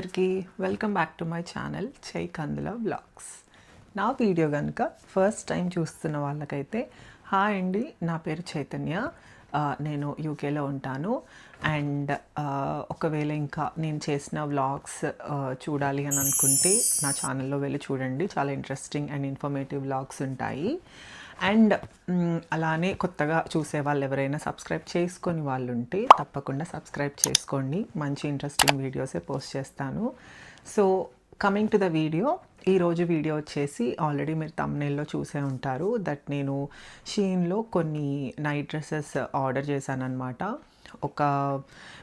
అందరికీ welcome back to my channel చై కందుల vlogs. నా వీడియో కనుక ఫస్ట్ టైం చూస్తున్న వాళ్ళకైతే హాయ్ అండి, నా పేరు చైతన్య. నేను యూకేలో ఉంటాను. అండ్ ఒకవేళ ఇంకా నేను చేసిన వ్లాగ్స్ చూడాలి అని అనుకుంటే నా ఛానల్లో వెళ్ళి చూడండి. చాలా ఇంట్రెస్టింగ్ అండ్ ఇన్ఫర్మేటివ్ వ్లాగ్స్ ఉంటాయి. అండ్ అలానే కొత్తగా చూసే వాళ్ళు ఎవరైనా సబ్స్క్రైబ్ చేసుకొని వాళ్ళు ఉంటే తప్పకుండా సబ్స్క్రైబ్ చేసుకోండి. మంచి ఇంట్రెస్టింగ్ వీడియోసే పోస్ట్ చేస్తాను. So coming to the video, ఈరోజు వీడియో వచ్చేసి ఆల్రెడీ మీరు థంబ్నెయిల్లో చూసే ఉంటారు దట్ నేను షీన్లో కొన్ని నైట్ డ్రెస్సెస్ ఆర్డర్ చేశాను అనమాట.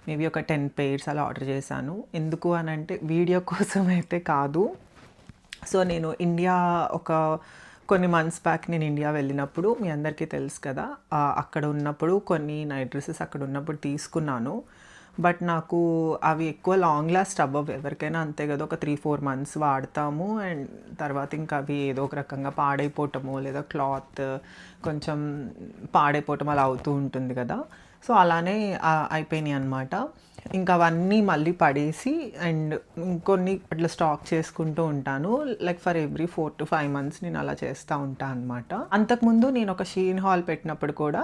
మేబీ ఒక 10 pairs అలా ఆర్డర్ చేశాను. ఎందుకు అని అంటే వీడియో కోసం అయితే కాదు. సో నేను ఇండియా కొన్ని మంత్స్ బ్యాక్ నేను ఇండియా వెళ్ళినప్పుడు మీ అందరికీ తెలుసు కదా, అక్కడ ఉన్నప్పుడు కొన్ని నైట్ డ్రెస్సెస్ అక్కడ ఉన్నప్పుడు తీసుకున్నాను. బట్ నాకు అవి ఎక్కువ లాంగ్ లాస్ట్ అవ్వవు. ఎవరికైనా అంతే కదా, ఒక 3-4 months వాడతాము అండ్ తర్వాత ఇంకా అవి ఏదో ఒక రకంగా పాడైపోవటము లేదా క్లాత్ కొంచెం పాడైపోవటం అలా అవుతూ ఉంటుంది కదా. సో అలానే అయిపోయినాయి అనమాట. ఇంకా అవన్నీ మళ్ళీ పడేసి అండ్ ఇంకొన్ని అట్లా స్టాక్ చేసుకుంటూ ఉంటాను. Like for every 4 to 5 months నేను అలా చేస్తూ ఉంటాను అనమాట. అంతకుముందు నేను ఒక షీన్ హాల్ పెట్టినప్పుడు కూడా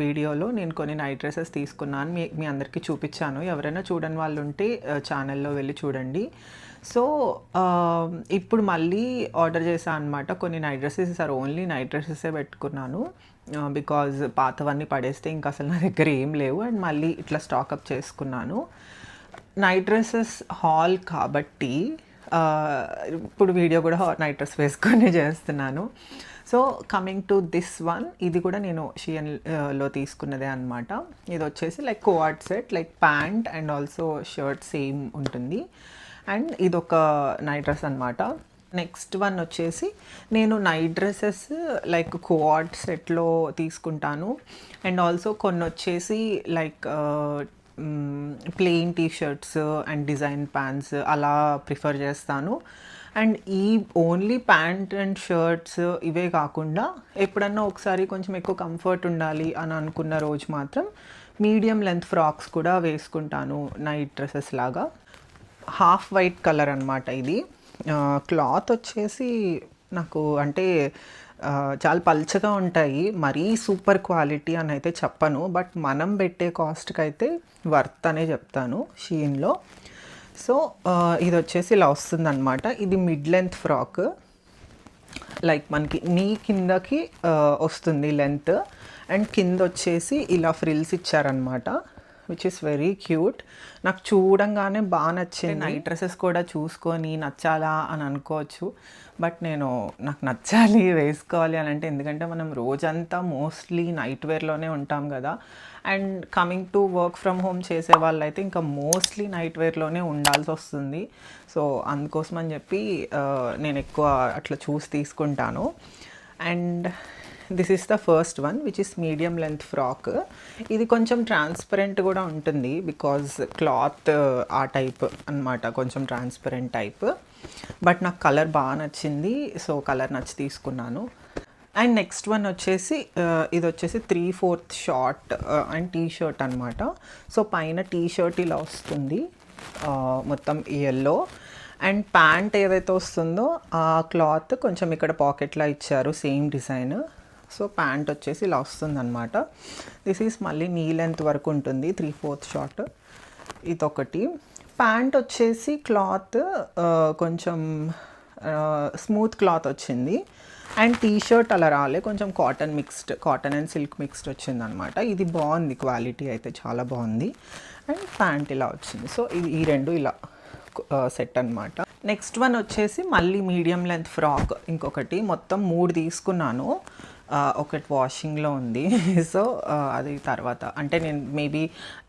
వీడియోలో నేను కొన్ని నైట్ డ్రెస్సెస్ తీసుకున్నాను, మీ అందరికీ చూపించాను. ఎవరైనా చూడని వాళ్ళు ఉంటే ఛానల్లో వెళ్ళి చూడండి. సో ఇప్పుడు మళ్ళీ ఆర్డర్ చేశాను అనమాట. కొన్ని నైట్ డ్రెస్సెస్ ఈసారి ఓన్లీ నైట్ డ్రెస్సెసే పెట్టుకున్నాను. బికాజ్ పాతవన్నీ పడేస్తే ఇంకా అసలు నా దగ్గర ఏం లేవు అండ్ మళ్ళీ ఇట్లా స్టాకప్ చేసుకున్నాను. నైట్ డ్రెస్సెస్ హాల్ కాబట్టి ఇప్పుడు వీడియో కూడా నైట్ డ్రెస్ వేసుకొని చేస్తున్నాను. So coming to this one, ఇది కూడా నేను షియన్లో తీసుకున్నదే అనమాట. ఇది వచ్చేసి like co-ord set, like pant and also shirt same ఉంటుంది. అండ్ ఇదొక నైట్ డ్రెస్ అనమాట. నెక్స్ట్ వన్ వచ్చేసి నేను నైట్ డ్రెస్సెస్ లైక్ కోఆర్డ్ సెట్లో తీసుకుంటాను అండ్ ఆల్సో కొన్ని వచ్చేసి like plain t-shirts and design pants అలా ప్రిఫర్ చేస్తాను. అండ్ ఈ ఓన్లీ ప్యాంట్ అండ్ షర్ట్స్ ఇవే కాకుండా ఎప్పుడన్నా ఒకసారి కొంచెం ఎక్కువ కంఫర్ట్ ఉండాలి అని అనుకున్న రోజు మాత్రం మీడియం లెంత్ ఫ్రాక్స్ కూడా వేసుకుంటాను నైట్ డ్రెస్సెస్ లాగా. హాఫ్ వైట్ కలర్ అనమాట ఇది. క్లాత్ వచ్చేసి నాకు అంటే చాలా పల్చగా ఉంటాయి, మరీ సూపర్ క్వాలిటీ అని అయితే చెప్పను. బట్ మనం పెట్టే కాస్ట్కి అయితే వర్త్ అనే చెప్తాను షీన్లో. సో ఇది వచ్చేసి ఇలా వస్తుంది అనమాట. ఇది మిడ్ లెంత్ ఫ్రాక్, లైక్ మనకి నీ కిందకి వస్తుంది లెంత్ అండ్ కింద వచ్చేసి ఇలా ఫ్రిల్స్ ఇచ్చారనమాట, విచ్ ఇస్ వెరీ క్యూట్. నాకు చూడంగానే బాగా నచ్చింది. నైట్ డ్రెస్సెస్ కూడా చూసుకొని నచ్చాలా అని అనుకోవచ్చు, బట్ నాకు నచ్చాలి వేసుకోవాలి అని అంటే, ఎందుకంటే మనం రోజంతా మోస్ట్లీ నైట్ వేర్లోనే ఉంటాం కదా. And coming to work from home చేసే వాళ్ళు అయితే ఇంకా మోస్ట్లీ నైట్ వేర్లోనే ఉండాల్సి వస్తుంది. సో అందుకోసం అని చెప్పి నేను ఎక్కువ అట్లా చూసి తీసుకుంటాను. And this is the first one which is medium length frock. ఇది కొంచెం ట్రాన్స్పరెంట్ కూడా ఉంటుంది బికాజ్ క్లాత్ ఆ టైప్ అనమాట, కొంచెం ట్రాన్స్పరెంట్ టైప్. బట్ నాకు కలర్ బాగా నచ్చింది, సో కలర్ నచ్చి తీసుకున్నాను. అండ్ నెక్స్ట్ వన్ వచ్చేసి ఇది వచ్చేసి 3/4 షార్ట్ అండ్ టీ షర్ట్ అనమాట. సో పైన టీ షర్ట్ ఇలా వస్తుంది మొత్తం ఎల్లో, అండ్ ప్యాంట్ ఏదైతే వస్తుందో ఆ క్లాత్ కొంచెం ఇక్కడ పాకెట్లో ఇచ్చారు సేమ్ డిజైన్. సో ప్యాంట్ వచ్చేసి ఇలా వస్తుంది అనమాట. దిస్ ఈస్ మళ్ళీ నీ లెంత్ వరకు ఉంటుంది, 3/4 షార్ట్. ఇదొకటి. ప్యాంట్ వచ్చేసి క్లాత్ కొంచెం స్మూత్ క్లాత్ వచ్చింది అండ్ టీ షర్ట్ అలా రాలే, కొంచెం కాటన్ అండ్ సిల్క్ మిక్స్డ్ వచ్చింది అనమాట. ఇది బాగుంది, క్వాలిటీ అయితే చాలా బాగుంది. అండ్ ప్యాంట్ ఇలా వచ్చింది. సో ఈ రెండు ఇలా సెట్ అనమాట. నెక్స్ట్ వన్ వచ్చేసి మళ్ళీ మీడియం లెంత్ ఫ్రాక్, ఇంకొకటి. మొత్తం 3 తీసుకున్నాను. ఒకటి వాషింగ్లో ఉంది. సో అది తర్వాత అంటే నేను మేబీ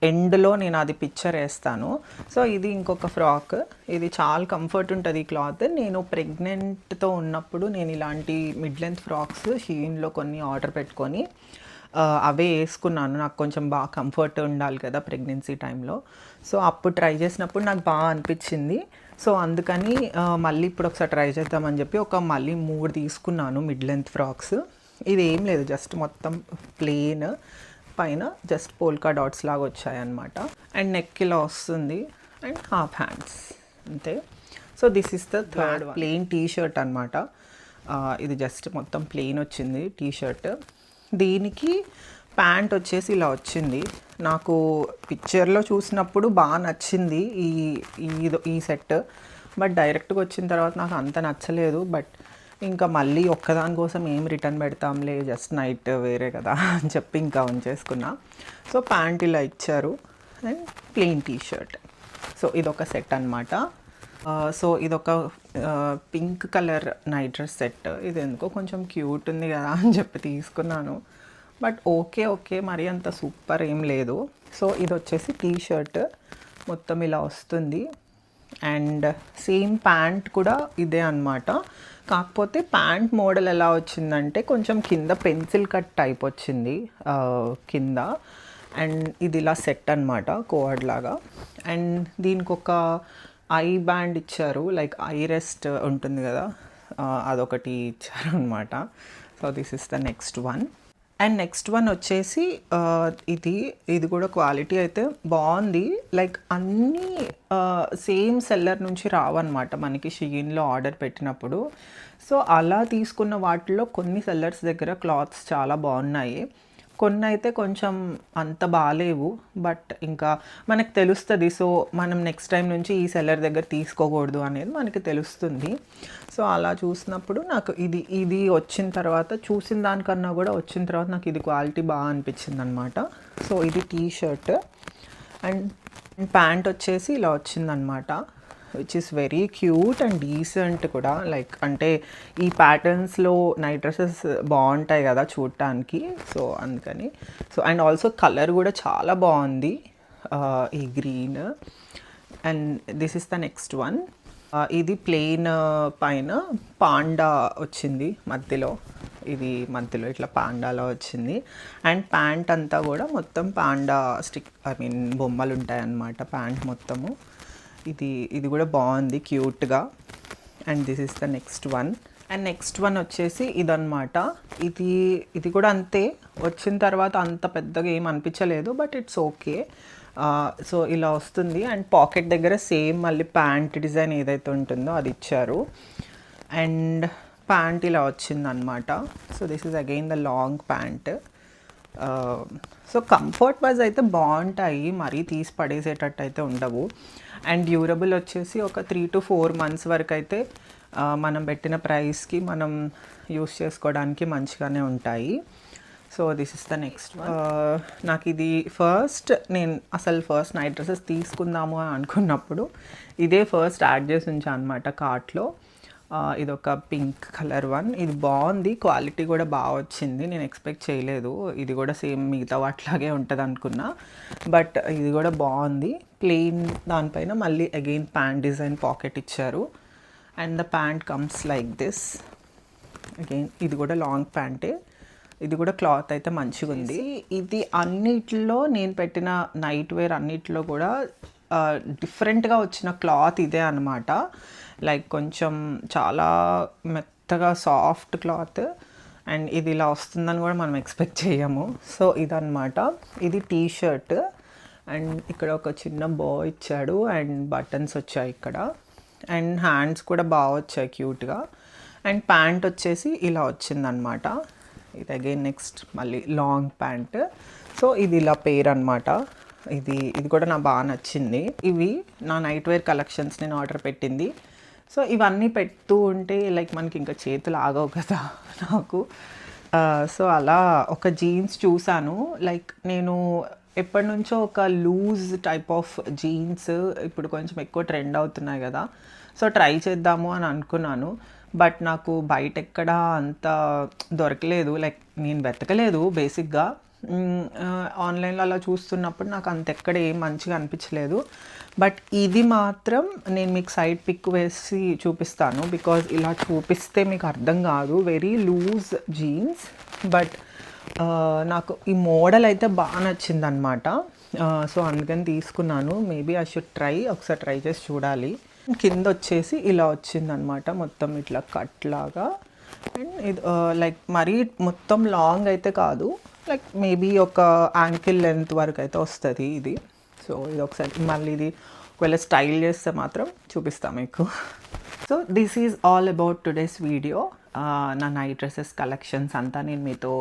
ఎండ్లో నేను అది పిక్చర్ వేస్తాను. సో ఇది ఇంకొక ఫ్రాక్. ఇది చాలా కంఫర్ట్ ఉంటుంది ఈ క్లాత్. నేను ప్రెగ్నెంట్తో ఉన్నప్పుడు నేను ఇలాంటి మిడ్ లెంత్ ఫ్రాక్స్ షీన్లో కొన్ని ఆర్డర్ పెట్టుకొని అవే వేసుకున్నాను. నాకు కొంచెం బాగా కంఫర్ట్ ఉండాలి కదా ప్రెగ్నెన్సీ టైంలో. సో అప్పుడు ట్రై చేసినప్పుడు నాకు బాగా అనిపించింది. సో అందుకని మళ్ళీ ఇప్పుడు ఒకసారి ట్రై చేద్దామని చెప్పి మళ్ళీ 3 తీసుకున్నాను మిడ్ లెంత్ ఫ్రాక్స్. ఇది ఏం లేదు, జస్ట్ మొత్తం ప్లెయిన్, పైన జస్ట్ పోల్కా డాట్స్ లాగా వచ్చాయన్నమాట. అండ్ నెక్ ఇలా వస్తుంది అండ్ హాఫ్ హ్యాండ్స్. అంతే. So this is the third plain T shirt అనమాట. ఇది జస్ట్ మొత్తం ప్లెయిన్ వచ్చింది టీ షర్ట్. దీనికి ప్యాంట్ వచ్చేసి ఇలా వచ్చింది. నాకు పిక్చర్లో చూసినప్పుడు బాగా నచ్చింది ఈ సెట్, బట్ డైరెక్ట్గా వచ్చిన తర్వాత నాకు అంత నచ్చలేదు. బట్ ఇంకా మళ్ళీ ఒక్కదాని కోసం ఏం రిటర్న్ పెడతాంలే, జస్ట్ నైట్ వేరే కదా అని చెప్పి ఇంకా ఉంచేసుకున్నా. సో ప్యాంట్ ఇలా ఇచ్చారు and plain T shirt. So ఇదొక సెట్ అనమాట. సో ఇదొక pink colour night dress set. ఇది ఎందుకో కొంచెం క్యూట్ ఉంది కదా అని చెప్పి తీసుకున్నాను, బట్ ఓకే మరి అంత సూపర్ ఏం లేదు. సో ఇది వచ్చేసి టీ షర్ట్ మొత్తం ఇలా వస్తుంది అండ్ సేమ్ ప్యాంట్ కూడా ఇదే అనమాట. కాకపోతే ప్యాంట్ మోడల్ ఎలా వచ్చిందంటే కొంచెం కింద పెన్సిల్ కట్ టైప్ వచ్చింది కింద, అండ్ ఇది ఇలా సెట్ అనమాట కోఆర్డ్ లాగా. అండ్ దీనికి ఒక ఐ బ్యాండ్ ఇచ్చారు, లైక్ ఐ రెస్ట్ ఉంటుంది కదా, అదొకటి ఇచ్చారు అనమాట. So this is the next one. And next one వచ్చేసి ఇది కూడా క్వాలిటీ అయితే బాగుంది. లైక్ అన్నీ సేమ్ సెల్లర్ నుంచి రావన్నమాట మనకి షీన్లో ఆర్డర్ పెట్టినప్పుడు. సో అలా తీసుకున్న వాటిలో కొన్ని సెల్లర్స్ దగ్గర క్లాత్స్ చాలా బాగున్నాయి, కొన్ని అయితే కొంచెం అంత బాగాలేవు. బట్ ఇంకా మనకు తెలుస్తుంది, సో మనం నెక్స్ట్ టైం నుంచి ఈ సెల్లర్ దగ్గర తీసుకోకూడదు అనేది మనకి తెలుస్తుంది. సో అలా చూసినప్పుడు నాకు ఇది వచ్చిన తర్వాత, చూసిన దానికన్నా కూడా వచ్చిన తర్వాత నాకు ఇది క్వాలిటీ బాగా అనిపించింది అనమాట. సో ఇది టీ షర్ట్ అండ్ ప్యాంట్ వచ్చేసి ఇలా వచ్చిందనమాట, which is very cute and decent కూడా. లైక్ అంటే ఈ ప్యాటర్న్స్లో నైట్ డ్రెస్సెస్ బాగుంటాయి కదా చూడటానికి, సో అందుకని. సో అండ్ ఆల్సో కలర్ కూడా చాలా బాగుంది, ఈ green. And this is the next one. ఇది ప్లెయిన్ పైన పాండా వచ్చింది మధ్యలో, ఇది మధ్యలో ఇట్లా పాండాలో వచ్చింది. అండ్ ప్యాంట్ అంతా కూడా మొత్తం పాండా బొమ్మలు ఉంటాయన్నమాట ప్యాంట్ మొత్తము. ఇది కూడా బాగుంది క్యూట్గా. And this is the next one. And next one వచ్చేసి ఇదన్నమాట. ఇది కూడా అంతే, వచ్చిన తర్వాత అంత పెద్దగా ఏం అనిపించలేదు, బట్ ఇట్స్ ఓకే. సో ఇలా వస్తుంది అండ్ పాకెట్ దగ్గర సేమ్ మళ్ళీ ప్యాంట్ డిజైన్ ఏదైతే ఉంటుందో అది ఇచ్చారు. అండ్ ప్యాంట్ ఇలా వచ్చిందనమాట. So this is again the long pant. So comfort wise అయితే బాగుంటాయి, మరీ తీసి పడేసేటట్టు అయితే ఉండవు. అండ్ డ్యూరబుల్ వచ్చేసి ఒక 3 to 4 months వరకు అయితే మనం పెట్టిన ప్రైస్కి మనం యూస్ చేసుకోవడానికి మంచిగానే ఉంటాయి. So this is the next one. నాకు ఇది నేను ఫస్ట్ నైట్ డ్రెస్సెస్ తీసుకుందాము అని అనుకున్నప్పుడు ఇదే ఫస్ట్ యాడ్ చేసి ఉంచాను అనమాట కార్ట్లో. ఇదొక పింక్ కలర్ వన్. ఇది బాగుంది, క్వాలిటీ కూడా బాగా వచ్చింది, నేను ఎక్స్పెక్ట్ చేయలేదు. ఇది కూడా సేమ్ మిగతా వాటిలాగే ఉంటుంది అనుకున్నా, బట్ ఇది కూడా బాగుంది. ప్లెయిన్ దానిపైన మళ్ళీ అగైన్ ప్యాంట్ డిజైన్ పాకెట్ ఇచ్చారు and the pant comes like this. Again ఇది కూడా లాంగ్ ప్యాంటే, ఇది కూడా క్లాత్ అయితే మంచిగా ఉంది. ఇది అన్నిట్లో నేను పెట్టిన నైట్ వేర్ అన్నిట్లో కూడా డిఫరెంట్గా వచ్చిన క్లాత్ ఇదే అనమాట. లైక్ కొంచెం చాలా మెత్తగా సాఫ్ట్ క్లాత్, అండ్ ఇది ఇలా వస్తుందని కూడా మనం ఎక్స్పెక్ట్ చేయము. సో ఇదన్నమాట. ఇది టీ షర్ట్ అండ్ ఇక్కడ ఒక చిన్న బో ఇచ్చాడు అండ్ బటన్స్ వచ్చాయి ఇక్కడ, అండ్ హ్యాండ్స్ కూడా బాగా వచ్చాయి క్యూట్గా. అండ్ ప్యాంట్ వచ్చేసి ఇలా వచ్చిందనమాట. ఇది అగైన్ నెక్స్ట్ మళ్ళీ లాంగ్ ప్యాంట్. సో ఇది ఇలా పేర్ అనమాట. ఇది కూడా నాకు బాగా నచ్చింది. ఇవి నా నైట్ వేర్ కలెక్షన్స్ నేను ఆర్డర్ పెట్టింది. సో ఇవన్నీ పెడుతూ ఉంటే లైక్ మనకి ఇంకా చేతులు ఆగవు కదా నాకు. సో అలా ఒక జీన్స్ చూసాను, లైక్ నేను ఎప్పటి నుంచో ఒక లూజ్ టైప్ ఆఫ్ జీన్స్ ఇప్పుడు కొంచెం ఎక్కువ ట్రెండ్ అవుతున్నాయి కదా, సో ట్రై చేద్దాము అని అనుకున్నాను. బట్ నాకు బయట ఎక్కడ అంత దొరకలేదు, లైక్ నేను వెతకలేదు బేసిక్గా. ఆన్లైన్లో అలా చూస్తున్నప్పుడు నాకు అంత ఎక్కడ ఏం మంచిగా అనిపించలేదు. బట్ ఇది మాత్రం నేను మీకు సైడ్ పిక్ వేసి చూపిస్తాను, బికాజ్ ఇలా చూపిస్తే మీకు అర్థం కాదు. వెరీ లూజ్ జీన్స్, బట్ నాకు ఈ మోడల్ అయితే బాగా నచ్చిందనమాట. సో అందుకని తీసుకున్నాను. మేబీ ఐ షుడ్ ఒకసారి ట్రై చేసి చూడాలి. కింద వచ్చేసి ఇలా వచ్చిందనమాట, మొత్తం ఇట్లా కట్ లాగా. అండ్ ఇది లైక్ మరీ మొత్తం లాంగ్ అయితే కాదు, లైక్ మేబీ ఒక యాంకిల్ లెంత్ వరకు అయితే వస్తుంది ఇది. సో ఇది ఒకసారి మళ్ళీ ఇది ఒకవేళ స్టైల్ చేస్తే మాత్రం చూపిస్తాను మీకు. So this is all about today's video. నా నైట్ డ్రెస్సెస్ కలెక్షన్స్ అంతా నేను మీతో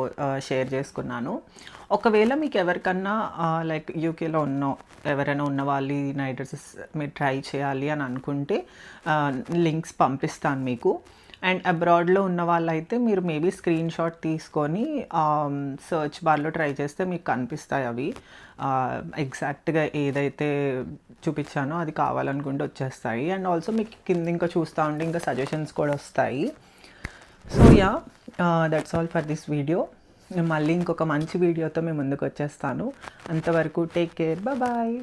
షేర్ చేసుకున్నాను. ఒకవేళ మీకు ఎవరికన్నా లైక్ యూకేలో ఎవరైనా ఉన్న వాళ్ళు ఈ నైట్ డ్రెస్సెస్ మీరు ట్రై చేయాలి అని అనుకుంటే లింక్స్ పంపిస్తాను మీకు. అండ్ అబ్రాడ్లో ఉన్న వాళ్ళైతే మీరు మేబీ స్క్రీన్ షాట్ తీసుకొని సర్చ్ బార్లో ట్రై చేస్తే మీకు కనిపిస్తాయి అవి. ఎగ్జాక్ట్గా ఏదైతే చూపించానో అది కావాలనుకుంటే వచ్చేస్తాయి. అండ్ ఆల్సో మీకు కింద ఇంకా చూస్తూ ఉంటే ఇంకా సజెషన్స్ కూడా వస్తాయి. So yeah, that's all for this video. మళ్ళీ ఇంకొక మంచి వీడియోతో మేము ముందుకు వచ్చేస్తాను. అంతవరకు టేక్ కేర్, బాయ్.